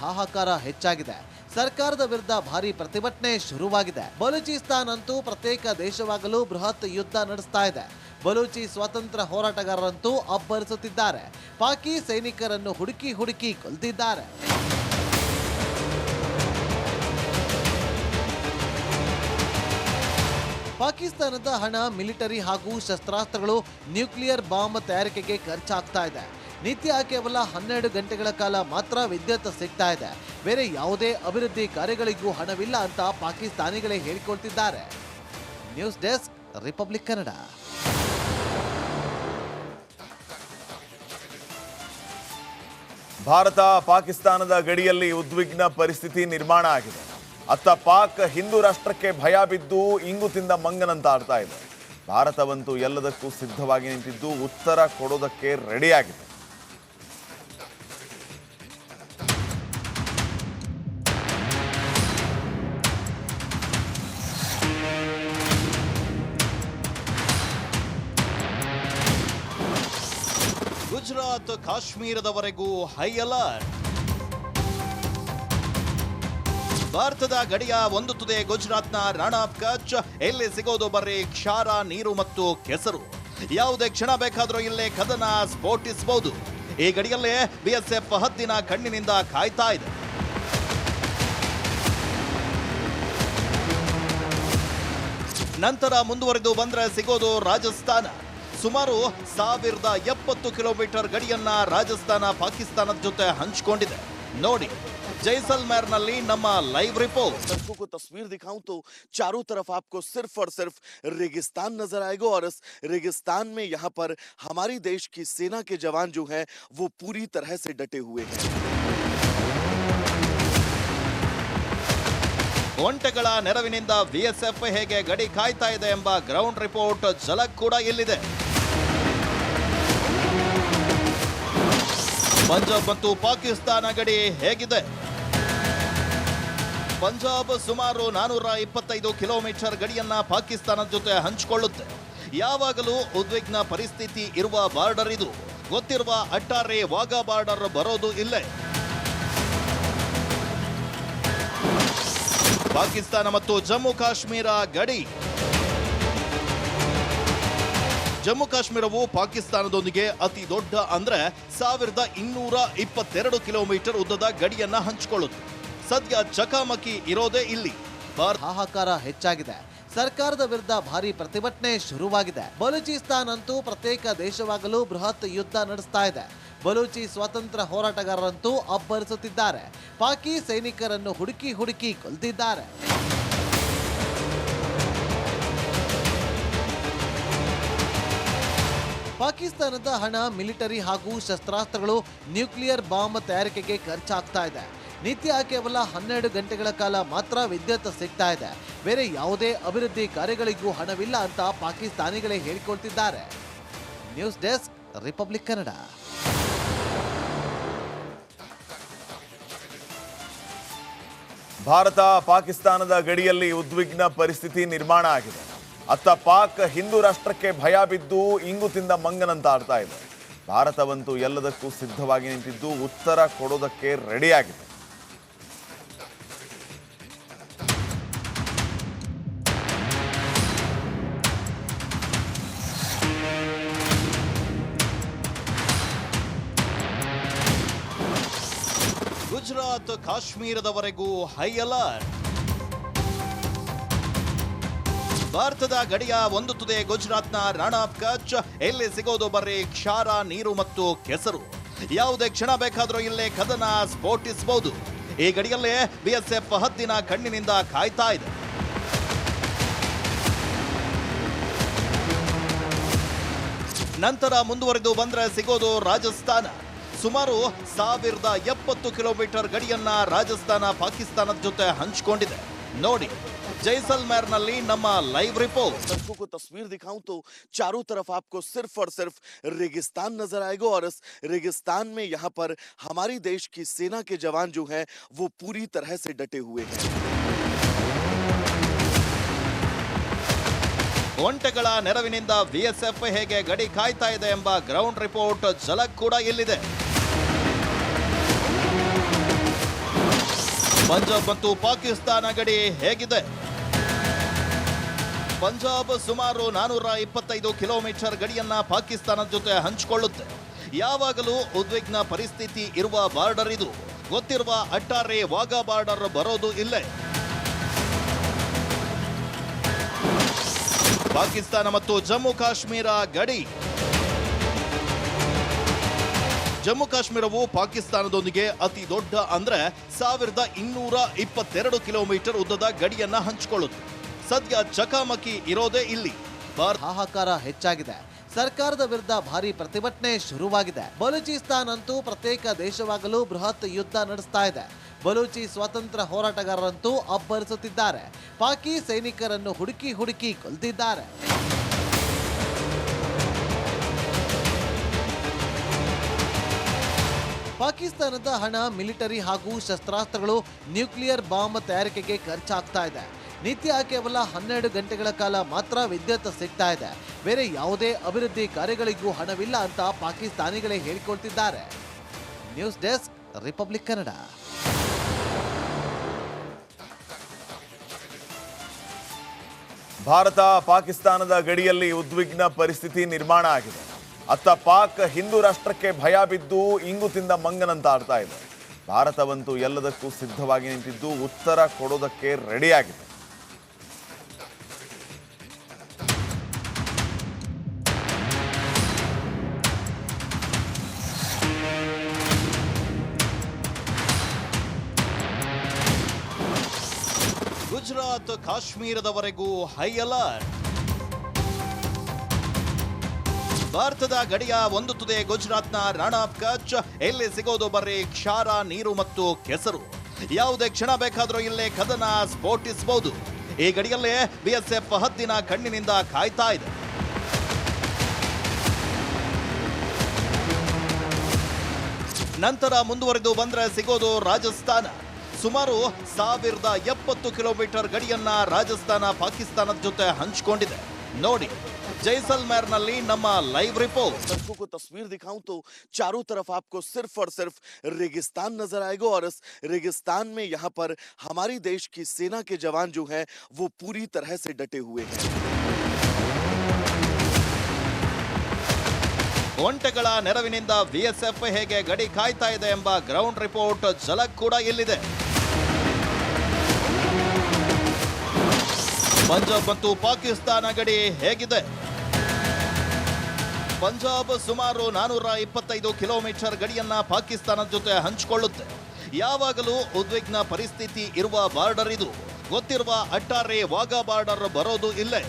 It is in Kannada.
ಹಾಹಾಕಾರ ಹೆಚ್ಚಾಗಿದೆ. ಸರ್ಕಾರದ ವಿರುದ್ಧ ಭಾರಿ ಪ್ರತಿಭಟನೆ ಶುರುವಾಗಿದೆ. ಬಲೂಚಿಸ್ತಾನ್ ಅಂತೂ ಪ್ರತ್ಯೇಕ ದೇಶವಾಗಲು ಬೃಹತ್ ಯುದ್ಧ ನಡೆಸ್ತಾ ಇದೆ. ಬಲೂಚಿ ಸ್ವಾತಂತ್ರ್ಯ ಹೋರಾಟಗಾರರಂತೂ ಅಬ್ಬರಿಸುತ್ತಿದ್ದಾರೆ. ಪಾಕಿ ಸೈನಿಕರನ್ನು ಹುಡುಕಿ ಕೊಲ್ತಿದ್ದಾರೆ. ಪಾಕಿಸ್ತಾನದ ಹಣ, ಮಿಲಿಟರಿ ಹಾಗೂ ಶಸ್ತ್ರಾಸ್ತ್ರಗಳು, ನ್ಯೂಕ್ಲಿಯರ್ ಬಾಂಬ್ ತಯಾರಿಕೆಗೆ ಖರ್ಚಾಗ್ತಾ ಇದೆ. ನಿತ್ಯ ಕೇವಲ 12 ಗಂಟೆಗಳ ಕಾಲ ಮಾತ್ರ ವಿದ್ಯುತ್ ಸಿಗ್ತಾ ಇದೆ. ಬೇರೆ ಯಾವುದೇ ಅಭಿವೃದ್ಧಿ ಕಾರ್ಯಗಳಿಗೂ ಹಣವಿಲ್ಲ ಅಂತ ಪಾಕಿಸ್ತಾನಿಗಳೇ ಹೇಳಿಕೊಳ್ತಿದ್ದಾರೆ. News desk, Republic Kannada. Bharat ಪಾಕಿಸ್ತಾನದ ಗಡಿಯಲ್ಲಿ ಉದ್ವಿಗ್ನ ಪರಿಸ್ಥಿತಿ ನಿರ್ಮಾಣ ಆಗಿದೆ. ಅತ್ತ ಪಾಕ್ ಹಿಂದೂ ರಾಷ್ಟ್ರಕ್ಕೆ ಭಯ ಬಿದ್ದು ಇಂಗು ತಿಂದ ಮಂಗನಂತಾಡ್ತಾ ಇದೆ. ಭಾರತವಂತೂ ಎಲ್ಲದಕ್ಕೂ ಸಿದ್ಧವಾಗಿ ನಿಂತಿದ್ದು ಉತ್ತರ ಕೊಡೋದಕ್ಕೆ ರೆಡಿಯಾಗಿದೆ. ಗುಜರಾತ್ ಕಾಶ್ಮೀರದವರೆಗೂ ಹೈ ಅಲರ್ಟ್. ಭಾರತದ ಗಡಿಯ ಒಂದು ತುದೆ ಗುಜರಾತ್ನ ರಾಣಾ ಆಫ್ ಕಚ್. ಎಲ್ಲಿ ಸಿಗೋದು ಬರ್ರಿ ಕ್ಷಾರ, ನೀರು ಮತ್ತು ಕೆಸರು. ಯಾವುದೇ ಕ್ಷಣ ಬೇಕಾದರೂ ಇಲ್ಲೇ ಕದನ ಸ್ಫೋಟಿಸಬಹುದು. ಈ ಗಡಿಯಲ್ಲೇ ಬಿಎಸ್ಎಫ್ ಹದ್ದಿನ ಕಣ್ಣಿನಿಂದ ಕಾಯ್ತಾ ಇದೆ. ನಂತರ ಮುಂದುವರೆದು ಬಂದ್ರೆ ಸಿಗೋದು ರಾಜಸ್ಥಾನ. ಸುಮಾರು 1070 ಕಿಲೋಮೀಟರ್ ಗಡಿಯನ್ನ ರಾಜಸ್ಥಾನ ಪಾಕಿಸ್ತಾನದ ಜೊತೆ ಹಂಚಿಕೊಂಡಿದೆ. ನೋಡಿ जैसलमेरನಲ್ಲಿ ನಮ್ಮ लाइव रिपोर्ट। सड़कों को तस्वीर दिखाऊं तो चारों तरफ आपको सिर्फ और सिर्फ रेगिस्तान नजर आएगा और इस रेगिस्तान में यहाँ पर हमारी देश की सेना के जवान जो हैं वो पूरी तरह से डटे हुए हैं। ಒಂಟೆಗಳ ನೆರವಿನಿಂದ ಬಿಎಸ್ಎಫ್ ಹೇಗೆ ಗಡಿ ಕಾಯ್ತಾ ಇದೆ ಎಂಬ ಗ್ರೌಂಡ್ ರಿಪೋರ್ಟ್ ಝಲಕ್ ಕೂಡ ಇಲ್ಲಿದೆ। ಪಂಜಾಬ್ ಮತ್ತು ಪಾಕಿಸ್ತಾನ ಗಡಿ ಹೇಗಿದೆ? ಪಂಜಾಬ್ ಸುಮಾರು 425 ಕಿಲೋಮೀಟರ್ ಗಡಿಯನ್ನ ಪಾಕಿಸ್ತಾನದ ಜೊತೆ ಹಂಚಿಕೊಳ್ಳುತ್ತೆ। ಯಾವಾಗಲೂ ಉದ್ವಿಗ್ನ ಪರಿಸ್ಥಿತಿ ಇರುವ ಬಾರ್ಡರ್ ಇದು। ಗೊತ್ತಿರುವ ಅಟ್ಟಾರೆ ವಾಘಾ ಬಾರ್ಡರ್ ಬರೋದು ಇಲ್ಲೇ। ಪಾಕಿಸ್ತಾನ ಮತ್ತು ಜಮ್ಮು ಕಾಶ್ಮೀರ ಗಡಿ। ಜಮ್ಮು ಕಾಶ್ಮೀರವು ಪಾಕಿಸ್ತಾನದೊಂದಿಗೆ ಅತಿ ದೊಡ್ಡ ಅಂದ್ರೆ 1222 ಕಿಲೋಮೀಟರ್ ಉದ್ದದ ಗಡಿಯನ್ನ ಹಂಚಿಕೊಳ್ಳುತ್ತೆ। ಸದ್ಯ ಚಕಾಮಕಿ ಇರೋದೇ ಇಲ್ಲಿ। ಹಾಹಾಕಾರ ಹೆಚ್ಚಾಗಿದೆ। ಸರ್ಕಾರದ ವಿರುದ್ಧ ಭಾರಿ ಪ್ರತಿಭಟನೆ ಶುರುವಾಗಿದೆ। ಬಲೂಚಿಸ್ತಾನ್ ಅಂತೂ ಪ್ರತ್ಯೇಕ ದೇಶವಾಗಲು ಬೃಹತ್ ಯುದ್ಧ ನಡೆಸ್ತಾ ಇದೆ। ಬಲೂಚಿ ಸ್ವಾತಂತ್ರ್ಯ ಹೋರಾಟಗಾರರಂತೂ ಅಬ್ಬರಿಸುತ್ತಿದ್ದಾರೆ। ಪಾಕಿ ಸೈನಿಕರನ್ನು ಹುಡುಕಿ ಕೊಲ್ತಿದ್ದಾರೆ। ಪಾಕಿಸ್ತಾನದ ಹಣ, ಮಿಲಿಟರಿ ಹಾಗೂ ಶಸ್ತ್ರಾಸ್ತ್ರಗಳು, ನ್ಯೂಕ್ಲಿಯರ್ ಬಾಂಬ್ ತಯಾರಿಕೆಗೆ ಖರ್ಚಾಗ್ತಾ ಇದೆ। ನಿತ್ಯ ಕೇವಲ 12 ಗಂಟೆಗಳ ಕಾಲ ಮಾತ್ರ ವಿದ್ಯುತ್ ಸಿಗ್ತಾ ಇದೆ। ಬೇರೆ ಯಾವುದೇ ಅಭಿವೃದ್ಧಿ ಕಾರ್ಯಗಳಿಗೂ ಹಣವಿಲ್ಲ ಅಂತ ಪಾಕಿಸ್ತಾನಿಗಳೇ ಹೇಳಿಕೊಳ್ತಿದ್ದಾರೆ। News desk, Republic Kannada. Bharat ಪಾಕಿಸ್ತಾನದ ಗಡಿಯಲ್ಲಿ ಉದ್ವಿಗ್ನ ಪರಿಸ್ಥಿತಿ ನಿರ್ಮಾಣ ಆಗಿದೆ। ಅತ್ತ ಪಾಕ್ ಹಿಂದೂ ರಾಷ್ಟ್ರಕ್ಕೆ ಭಯ ಬಿದ್ದು ಇಂಗು ತಿಂದ ಮಂಗನಂತಾಡ್ತಾ ಇದೆ। ಭಾರತವಂತೂ ಎಲ್ಲದಕ್ಕೂ ಸಿದ್ಧವಾಗಿ ನಿಂತಿದ್ದು ಉತ್ತರ ಕೊಡೋದಕ್ಕೆ ರೆಡಿಯಾಗಿದೆ। ಗುಜರಾತ್ ಕಾಶ್ಮೀರದವರೆಗೂ ಹೈ ಅಲರ್ಟ್। ಭಾರತದ ಗಡಿಯ ಒಂದು ತುದೆ ಗುಜರಾತ್ನ ರಾಣಾ ಆಫ್ ಕಚ್। ಎಲ್ಲಿ ಸಿಗೋದು ಬರ್ರಿ ಕ್ಷಾರ, ನೀರು ಮತ್ತು ಕೆಸರು। ಯಾವುದೇ ಕ್ಷಣ ಬೇಕಾದರೂ ಇಲ್ಲೇ ಕದನ ಸ್ಫೋಟಿಸಬಹುದು। ಈ ಗಡಿಯಲ್ಲೇ ಬಿಎಸ್ಎಫ್ ಹದ್ದಿನ ಕಣ್ಣಿನಿಂದ ಕಾಯ್ತಾ ಇದೆ। ನಂತರ ಮುಂದುವರೆದು ಬಂದ್ರೆ ಸಿಗೋದು ರಾಜಸ್ಥಾನ। ಸುಮಾರು 1070 ಕಿಲೋಮೀಟರ್ ಗಡಿಯನ್ನ ರಾಜಸ್ಥಾನ ಪಾಕಿಸ್ತಾನದ ಜೊತೆ ಹಂಚಿಕೊಂಡಿದೆ। ನೋಡಿ जैसलमेरನಲ್ಲಿ ನಮ್ಮ लाइव रिपोर्ट। सड़कों को तस्वीर दिखाऊं तो चारों तरफ आपको सिर्फ और सिर्फ रेगिस्तान नजर आएगा और इस रेगिस्तान में यहाँ पर हमारी देश की सेना के जवान जो हैं वो पूरी तरह से डटे हुए हैं। ಒಂಟೆಗಳ ನೆರವಿನಿಂದ ಬಿಎಸ್ಎಫ್ ಹೇಗೆ ಗಡಿ ಕಾಯ್ತಾ ಇದೆ ಎಂಬ ಗ್ರೌಂಡ್ ರಿಪೋರ್ಟ್ ಝಲಕ್ ಕೂಡ ಇಲ್ಲಿದೆ। ಪಂಜಾಬ್ ಮತ್ತು ಪಾಕಿಸ್ತಾನ ಗಡಿ ಹೇಗಿದೆ? ಪಂಜಾಬ್ ಸುಮಾರು 425 ಕಿಲೋಮೀಟರ್ ಗಡಿಯನ್ನ ಪಾಕಿಸ್ತಾನದ ಜೊತೆ ಹಂಚಿಕೊಳ್ಳುತ್ತೆ. ಯಾವಾಗಲೂ ಉದ್ವಿಗ್ನ ಪರಿಸ್ಥಿತಿ ಇರುವ ಬಾರ್ಡರ್ ಇದು. ಗೊತ್ತಿರುವ ಅಟ್ಟಾರೆ ವಾಘಾ ಬಾರ್ಡರ್ ಬರೋದು ಇಲ್ಲೇ. ಪಾಕಿಸ್ತಾನ ಮತ್ತು ಜಮ್ಮು ಕಾಶ್ಮೀರ ಗಡಿ. ಜಮ್ಮು ಕಾಶ್ಮೀರವು ಪಾಕಿಸ್ತಾನದೊಂದಿಗೆ ಅತಿ ದೊಡ್ಡ ಅಂದ್ರೆ 1222 ಕಿಲೋಮೀಟರ್ ಉದ್ದದ ಗಡಿಯನ್ನ ಹಂಚಿಕೊಳ್ಳುತ್ತೆ. ಸದ್ಯ ಚಕಾಮಕಿ ಇರೋದೇ ಇಲ್ಲಿ. ಹಾಹಾಕಾರ ಹೆಚ್ಚಾಗಿದೆ. ಸರ್ಕಾರದ ವಿರುದ್ಧ ಭಾರಿ ಪ್ರತಿಭಟನೆ ಶುರುವಾಗಿದೆ. ಬಲೂಚಿಸ್ತಾನ್ ಅಂತೂ ಪ್ರತ್ಯೇಕ ದೇಶವಾಗಲು ಬೃಹತ್ ಯುದ್ಧ ನಡೆಸ್ತಾ ಇದೆ. ಬಲೂಚಿ ಸ್ವಾತಂತ್ರ್ಯ ಹೋರಾಟಗಾರರಂತೂ ಅಬ್ಬರಿಸುತ್ತಿದ್ದಾರೆ. ಪಾಕಿ ಸೈನಿಕರನ್ನು ಹುಡುಕಿ ಕೊಲ್ತಿದ್ದಾರೆ. ಪಾಕಿಸ್ತಾನದ ಹಣ, ಮಿಲಿಟರಿ ಹಾಗೂ ಶಸ್ತ್ರಾಸ್ತ್ರಗಳು, ನ್ಯೂಕ್ಲಿಯರ್ ಬಾಂಬ್ ತಯಾರಿಕೆಗೆ ಖರ್ಚಾಗ್ತಾ ಇದೆ. ನಿತ್ಯ ಕೇವಲ 12 ಗಂಟೆಗಳ ಕಾಲ ಮಾತ್ರ ವಿದ್ಯುತ್ ಸಿಗ್ತಾ ಇದೆ. ಬೇರೆ ಯಾವುದೇ ಅಭಿವೃದ್ಧಿ ಕಾರ್ಯಗಳಿಗೂ ಹಣವಿಲ್ಲ ಅಂತ ಪಾಕಿಸ್ತಾನಿಗಳೇ ಹೇಳಿಕೊಳ್ತಿದ್ದಾರೆ. News desk, Republic Kannada. Bharat ಪಾಕಿಸ್ತಾನದ ಗಡಿಯಲ್ಲಿ ಉದ್ವಿಗ್ನ ಪರಿಸ್ಥಿತಿ ನಿರ್ಮಾಣ ಆಗಿದೆ. ಅತ್ತ ಪಾಕ್ ಹಿಂದೂ ರಾಷ್ಟ್ರಕ್ಕೆ ಭಯ ಬಿದ್ದು ಇಂಗು ತಿಂದ ಮಂಗನಂತಾಡ್ತಾ ಇದೆ. ಭಾರತವಂತೂ ಎಲ್ಲದಕ್ಕೂ ಸಿದ್ಧವಾಗಿ ನಿಂತಿದ್ದು ಉತ್ತರ ಕೊಡೋದಕ್ಕೆ ರೆಡಿಯಾಗಿದೆ. ಗುಜರಾತ್ ಕಾಶ್ಮೀರದವರೆಗೂ ಹೈ ಅಲರ್ಟ್. ಭಾರತದ ಗಡಿಯ ಒಂದು ತುದೆ ಗುಜರಾತ್ನ ರಾಣಾ ಆಫ್ ಕಚ್. ಎಲ್ಲಿ ಸಿಗೋದು ಬರ್ರಿ ಕ್ಷಾರ, ನೀರು ಮತ್ತು ಕೆಸರು. ಯಾವುದೇ ಕ್ಷಣ ಬೇಕಾದರೂ ಇಲ್ಲೇ ಕದನ ಸ್ಫೋಟಿಸಬಹುದು. ಈ ಗಡಿಯಲ್ಲೇ ಬಿಎಸ್ಎಫ್ ಹದ್ದಿನ ಕಣ್ಣಿನಿಂದ ಕಾಯ್ತಾ ಇದೆ. ನಂತರ ಮುಂದುವರೆದು ಬಂದ್ರೆ ಸಿಗೋದು ರಾಜಸ್ಥಾನ. ಸುಮಾರು 1070 ಕಿಲೋಮೀಟರ್ ಗಡಿಯನ್ನ ರಾಜಸ್ಥಾನ ಪಾಕಿಸ್ತಾನದ ಜೊತೆ ಹಂಚಿಕೊಂಡಿದೆ. ನೋಡಿ जैसलमेरನಲ್ಲಿ ನಮ್ಮ लाइव रिपोर्ट। सड़कों को तस्वीर दिखाऊं तो चारों तरफ आपको सिर्फ और सिर्फ रेगिस्तान नजर आएगा और इस रेगिस्तान में यहाँ पर हमारी देश की सेना के जवान जो हैं वो पूरी तरह से डटे हुए हैं। ಒಂಟೆಗಳ ನೆರವಿನಿಂದ ಬಿಎಸ್ಎಫ್ ಹೇಗೆ ಗಡಿ ಕಾಯ್ತಾ ಇದೆ ಎಂಬ ಗ್ರೌಂಡ್ ರಿಪೋರ್ಟ್ ಝಲಕ್ ಕೂಡ ಇಲ್ಲಿದೆ। ಪಂಜಾಬ್ ಮತ್ತು ಪಾಕಿಸ್ತಾನ ಗಡಿ ಹೇಗಿದೆ? ಪಂಜಾಬ್ ಸುಮಾರು 425 ಕಿಲೋಮೀಟರ್ ಗಡಿಯನ್ನ ಪಾಕಿಸ್ತಾನದ ಜೊತೆ ಹಂಚಿಕೊಳ್ಳುತ್ತೆ। ಯಾವಾಗಲೂ ಉದ್ವಿಗ್ನ ಪರಿಸ್ಥಿತಿ ಇರುವ ಬಾರ್ಡರ್ ಇದು। ಗೊತ್ತಿರುವ ಅಟ್ಟಾರೆ ವಾಘಾ ಬಾರ್ಡರ್ ಬರೋದು ಇಲ್ಲೇ।